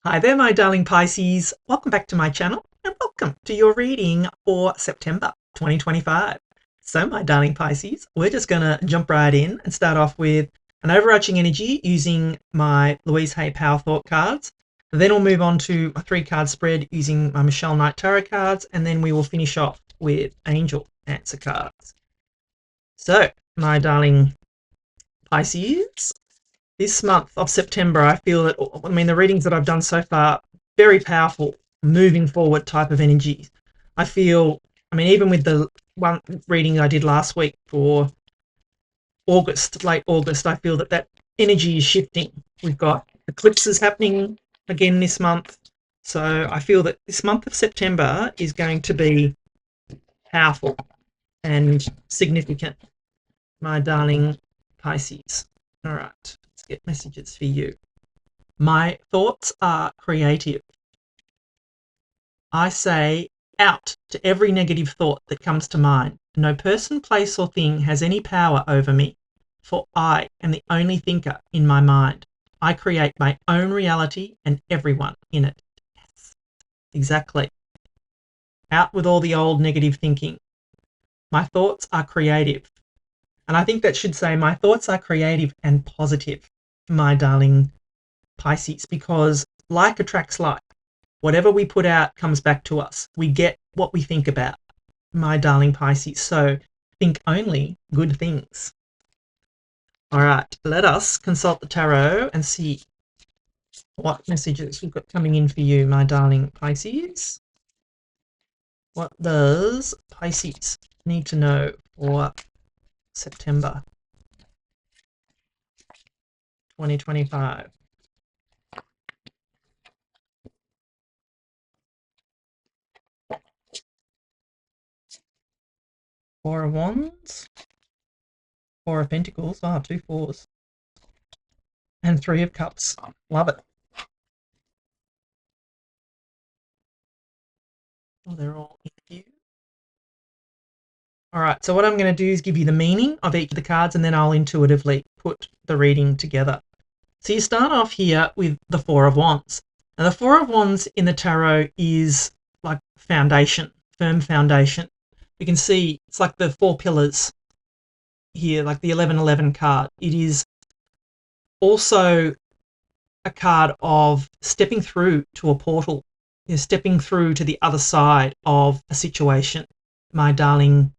Hi there, my darling Pisces. Welcome back to my channel and welcome to your reading for September 2025. So, my darling Pisces, we're just going to jump right in and start off with an overarching energy using my Louise Hay Power Thought cards. Then we'll move on to a 3-card spread using my Michelle Knight Tarot cards, and then we will finish off with Angel Answer cards. So, my darling Pisces, this month of September, I feel that, the readings that I've done so far, very powerful, moving forward type of energy. I feel, even with the one reading I did last week for August, late August, I feel that that energy is shifting. We've got eclipses happening again this month. So I feel that this month of September is going to be powerful and significant, my darling Pisces. All right. Get messages for you. My thoughts are creative. I say out to every negative thought that comes to mind. No person, place, or thing has any power over me, for I am the only thinker in my mind. I create my own reality and everyone in it. Yes, exactly. Out with all the old negative thinking. My thoughts are creative. And I think that should say my thoughts are creative and positive, my darling Pisces, because like attracts like. Whatever we put out comes back to us. We get what we think about, my darling Pisces. So think only good things. All right, let us consult the tarot and see what messages we've got coming in for you, my darling Pisces. What does Pisces need to know for September 2025? Four of Wands, Four of Pentacles, 2 fours, and 3 of Cups. Love it. Oh, they're all in view. All right, so what I'm going to do is give you the meaning of each of the cards, and then I'll intuitively put the reading together. So you start off here with the Four of Wands. Now, the Four of Wands in the tarot is like foundation, firm foundation. You can see it's like the 4 pillars here, like the 1111 card. It is also a card of stepping through to a portal. You're stepping through to the other side of a situation, my darling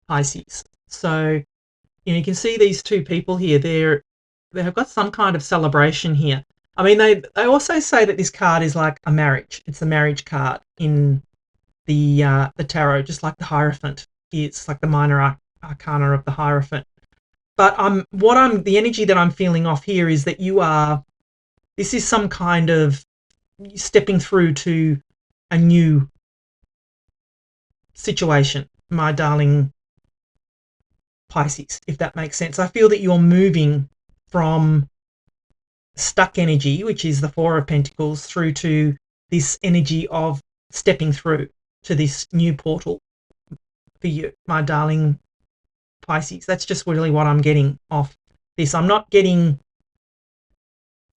Pisces. So you can see these two people here. They have got some kind of celebration here. They also say that this card is like a marriage. It's a marriage card in the tarot, just like the Hierophant. It's like the minor arcana of the Hierophant. But the energy that I'm feeling off here is that this is some kind of stepping through to a new situation, my darling Pisces, if that makes sense. I feel that you're moving from stuck energy, which is the Four of Pentacles, through to this energy of stepping through to this new portal for you, my darling Pisces. That's just really what I'm getting off this. I'm not getting,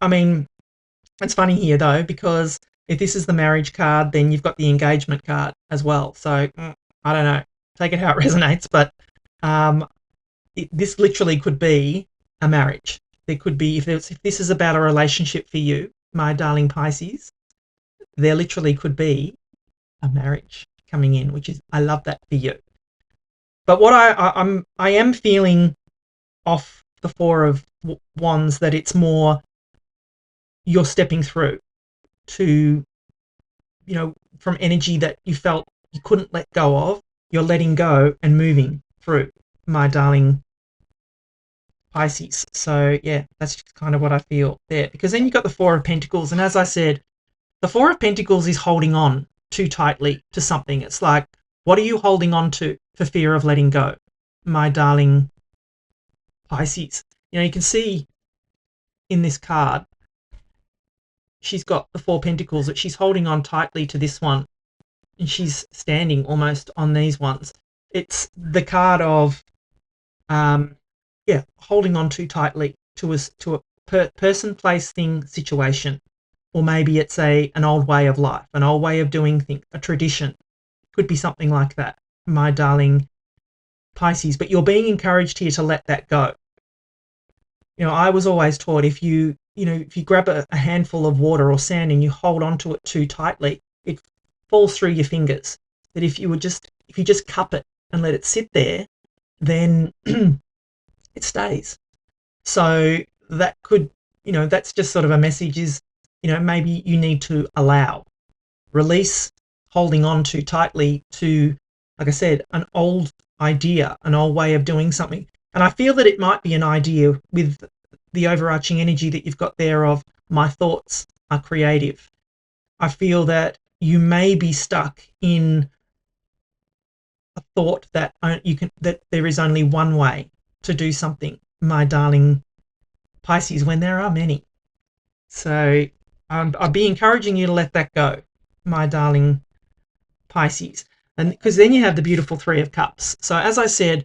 it's funny here though, because if this is the marriage card, then you've got the engagement card as well. So I don't know, take it how it resonates, but this literally could be a marriage. There could be, if this is about a relationship for you, my darling Pisces, there literally could be a marriage coming in, which is, I love that for you. But what I am feeling off the Four of Wands, that it's more you're stepping through to, from energy that you felt you couldn't let go of, you're letting go and moving through, my darling Pisces. So yeah, that's just kind of what I feel there. Because then you've got the Four of Pentacles, and as I said, the Four of Pentacles is holding on too tightly to something. It's like, what are you holding on to for fear of letting go, my darling Pisces? You can see in this card, she's got the Four Pentacles, that she's holding on tightly to this one, and she's standing almost on these ones. It's the card of holding on too tightly to person, place, thing, situation. Or maybe it's an old way of life, an old way of doing things, a tradition. Could be something like that, my darling Pisces. But you're being encouraged here to let that go. I was always taught if you grab a handful of water or sand and you hold onto it too tightly, it falls through your fingers. That if you just cup it and let it sit there, then it stays. So that could, that's just sort of a message is, maybe you need to release holding on too tightly to, like I said, an old idea, an old way of doing something. And I feel that it might be an idea with the overarching energy that you've got there of my thoughts are creative. I feel that you may be stuck in a thought that that there is only one way to do something, my darling Pisces, when there are many. So I'll be encouraging you to let that go, my darling Pisces. And because then you have the beautiful Three of Cups. So as I said,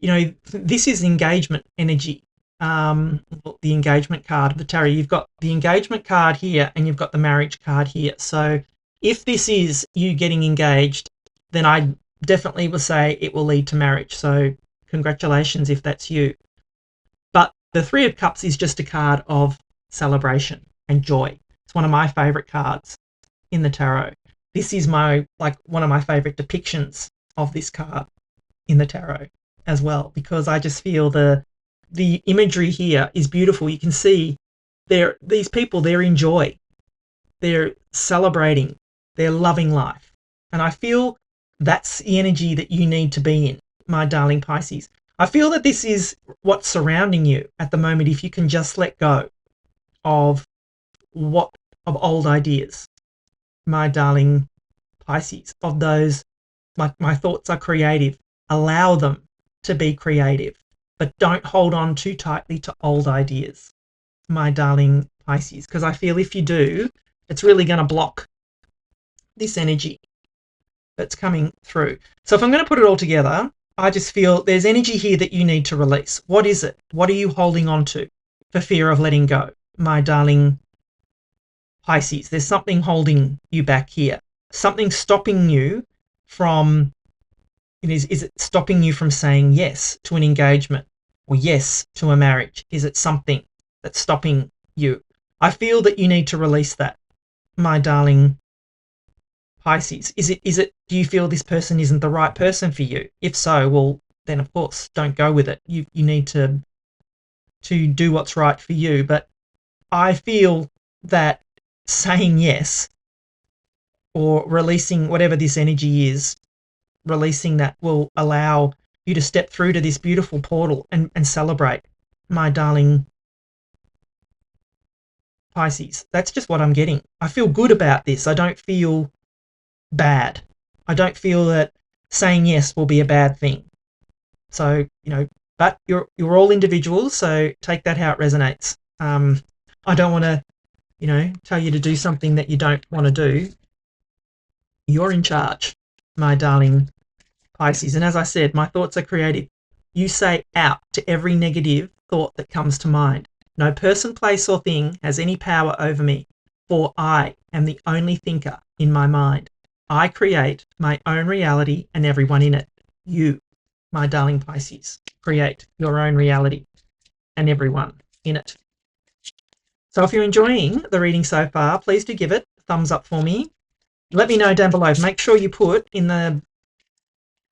this is engagement energy. The engagement card of the tarot. You've got the engagement card here and you've got the marriage card here. So if this is you getting engaged, then I definitely will say it will lead to marriage. So congratulations if that's you. But the Three of Cups is just a card of celebration and joy. It's one of my favorite cards in the tarot. This is one of my favorite depictions of this card in the tarot as well, because I just feel the imagery here is beautiful. You can see these people, they're in joy. They're celebrating. They're loving life. And I feel that's the energy that you need to be in, my darling Pisces. I feel that this is what's surrounding you at the moment if you can just let go of old ideas, my darling Pisces, of those, my thoughts are creative. Allow them to be creative, but don't hold on too tightly to old ideas, my darling Pisces, because I feel if you do, it's really going to block this energy that's coming through. So if I'm going to put it all together, I just feel there's energy here that you need to release. What is it? What are you holding on to for fear of letting go, my darling Pisces? There's something holding you back here, something stopping you from, is it stopping you from saying yes to an engagement or yes to a marriage? Is it something that's stopping you? I feel that you need to release that, my darling Pisces. Is it, do you feel this person isn't the right person for you? If so, well, then of course, don't go with it. You need to do what's right for you. But I feel that saying yes or releasing whatever this energy is, releasing that will allow you to step through to this beautiful portal and celebrate, my darling Pisces. That's just what I'm getting. I feel good about this. I don't feel bad. I don't feel that saying yes will be a bad thing. So, but you're all individuals, so take that how it resonates. I don't want to, tell you to do something that you don't want to do. You're in charge, my darling Pisces. And as I said, my thoughts are creative. You say out to every negative thought that comes to mind. No person, place, or thing has any power over me, for I am the only thinker in my mind. I create my own reality and everyone in it. You, my darling Pisces, create your own reality and everyone in it. So if you're enjoying the reading so far, please do give it a thumbs up for me. Let me know down below. Make sure you put in the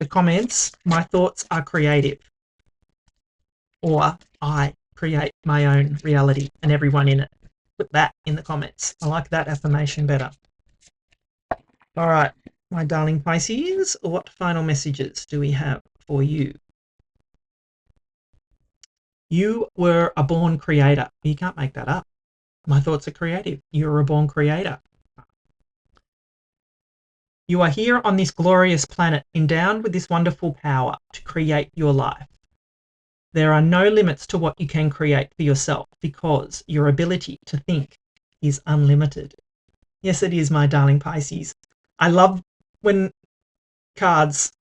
comments, my thoughts are creative, or I create my own reality and everyone in it. Put that in the comments. I like that affirmation better. All right, my darling Pisces, what final messages do we have for you? You were a born creator. You can't make that up. My thoughts are creative. You're a born creator. You are here on this glorious planet, endowed with this wonderful power to create your life. There are no limits to what you can create for yourself because your ability to think is unlimited. Yes, it is, my darling Pisces. I love when cards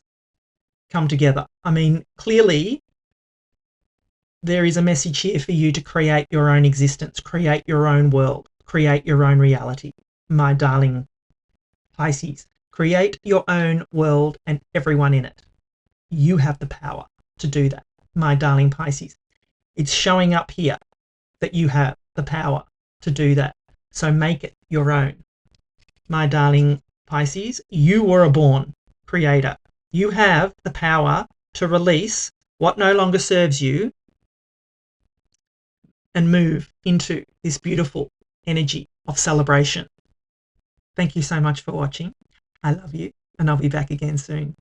come together. I mean, clearly there is a message here for you to create your own existence, create your own world, create your own reality. My darling Pisces, create your own world and everyone in it. You have the power to do that, my darling Pisces. It's showing up here that you have the power to do that. So make it your own. My darling Pisces, you were a born creator. You have the power to release what no longer serves you and move into this beautiful energy of celebration. Thank you so much for watching. I love you, and I'll be back again soon.